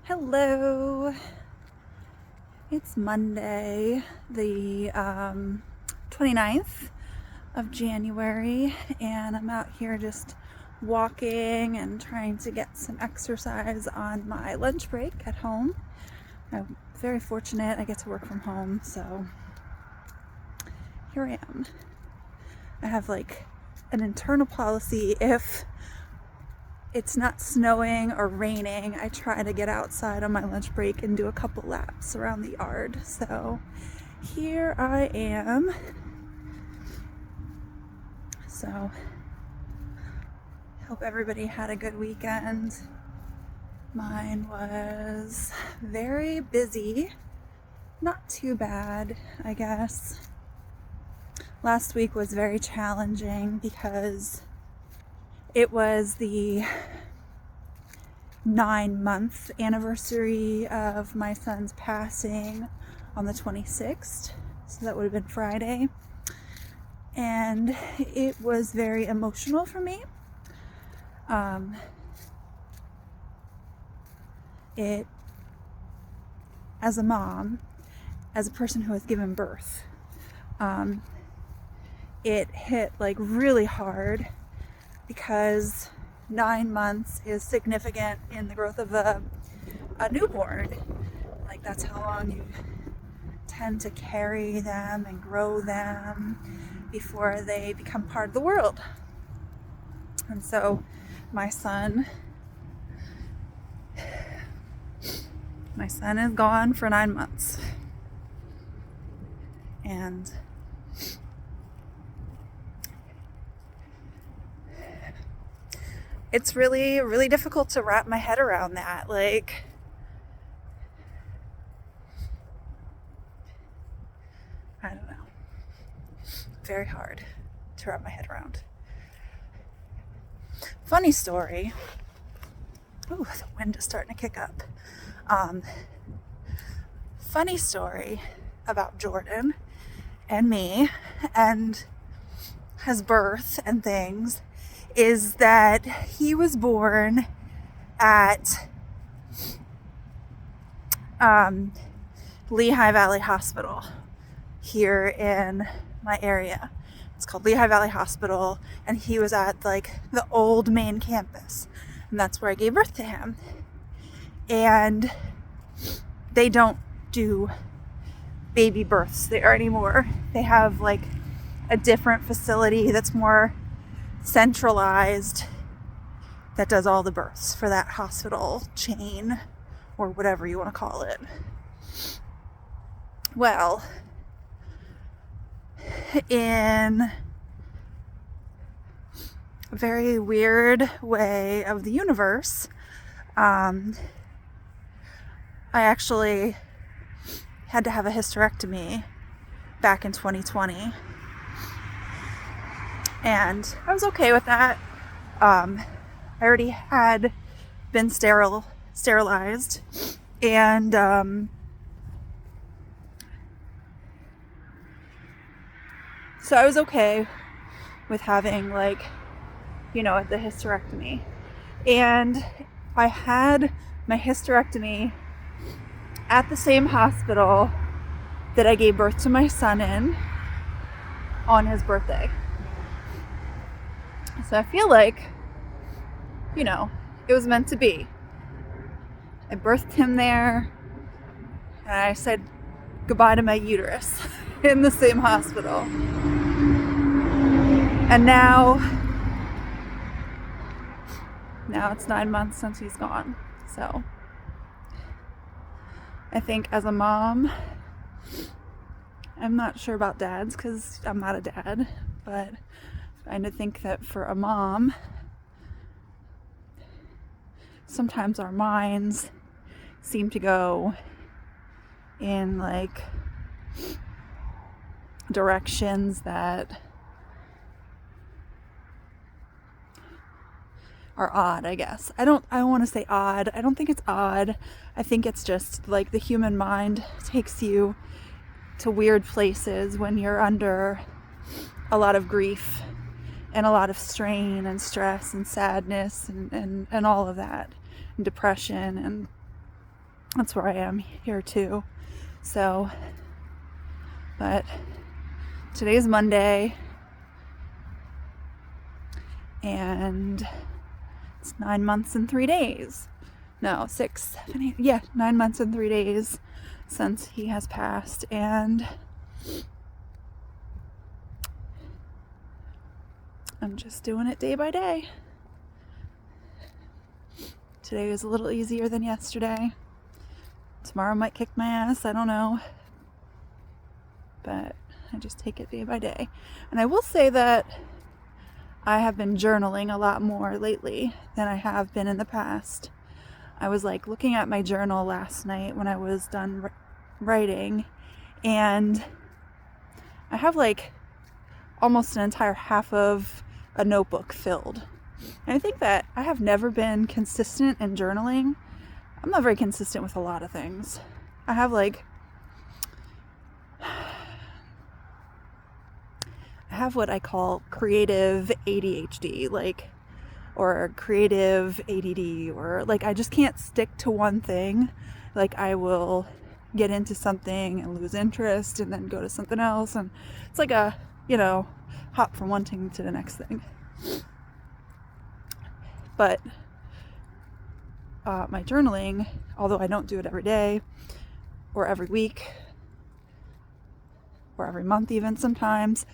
Hello, it's Monday, the 29th of January, and I'm out here just walking and trying to get some exercise on my lunch break at home. I'm very fortunate I get to work from home, so here I am. I have like an internal policy: if it's not snowing or raining, I try to get outside on my lunch break and do a couple laps around the yard. So here I am. So hope everybody had a good weekend. Mine was very busy. Not too bad, I guess. Last week was very challenging because it was the 9-month anniversary of my son's passing on the 26th. So that would have been Friday. And it was very emotional for me. As a mom, as a person who has given birth, it hit like really hard, because 9 months is significant in the growth of a newborn. Like, that's how long you tend to carry them and grow them before they become part of the world. And so my son is gone for 9 months. And it's really, really difficult to wrap my head around that. Like, I don't know. Very hard to wrap my head around. Funny story. Ooh, the wind is starting to kick up. Funny story about Jordan and me and his birth and things is that he was born at Lehigh Valley Hospital here in my area. It's called Lehigh Valley Hospital, and he was at like the old main campus, and that's where I gave birth to him. And they don't do baby births there anymore. They have like a different facility that's more centralized, that does all the births for that hospital chain, or whatever you want to call it. Well, in a very weird way of the universe, I actually had to have a hysterectomy back in 2020. And I was okay with that. I already had been sterilized, and so I was okay with having, like, the hysterectomy. And I had my hysterectomy at the same hospital that I gave birth to my son in on his birthday. So I feel like, it was meant to be. I birthed him there, and I said goodbye to my uterus in the same hospital. And now it's 9 months since he's gone. So I think as a mom, I'm not sure about dads because I'm not a dad, but I think that for a mom, sometimes our minds seem to go in like directions that are odd, I guess. I don't want to say odd. I don't think it's odd. I think it's just like the human mind takes you to weird places when you're under a lot of grief and a lot of strain and stress and sadness and all of that, and depression. And That's where I am here too. So, but today's Monday, and it's 9 months and 3 days. No, 6, 7, 8, yeah, 9 months and 3 days since he has passed, and I'm just doing it day by day. Today was a little easier than yesterday. Tomorrow might kick my ass, I don't know. But I just take it day by day. And I will say that I have been journaling a lot more lately than I have been in the past. I was like looking at my journal last night when I was done writing, and I have like almost an entire half of a notebook filled. And I think that I have never been consistent in journaling. I'm not very consistent with a lot of things. I have what I call creative ADHD, or creative ADD, or I just can't stick to one thing. I will get into something and lose interest and then go to something else, and it's like a, hop from one thing to the next thing. But my journaling, although I don't do it every day or every week or every month even sometimes,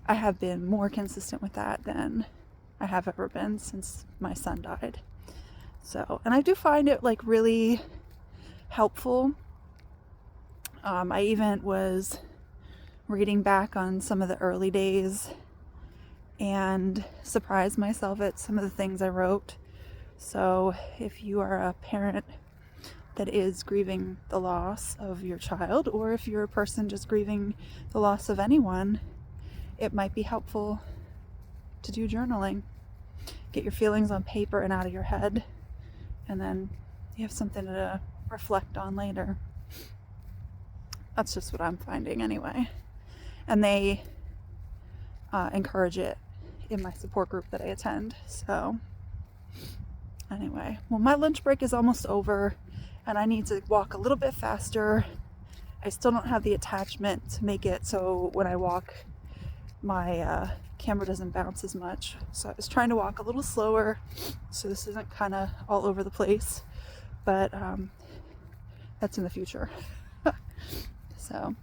I have been more consistent with that than I have ever been since my son died. So, and I do find it really helpful. I even was reading back on some of the early days and surprised myself at some of the things I wrote. So if you are a parent that is grieving the loss of your child, or if you're a person just grieving the loss of anyone, it might be helpful to do journaling. Get your feelings on paper and out of your head, and then you have something to reflect on later. That's just what I'm finding anyway. And they encourage it in my support group that I attend. So anyway, well, my lunch break is almost over and I need to walk a little bit faster. I still don't have the attachment to make it so when I walk, my camera doesn't bounce as much. So I was trying to walk a little slower so this isn't kind of all over the place, but that's in the future. So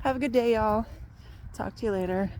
have a good day, y'all. Talk to you later.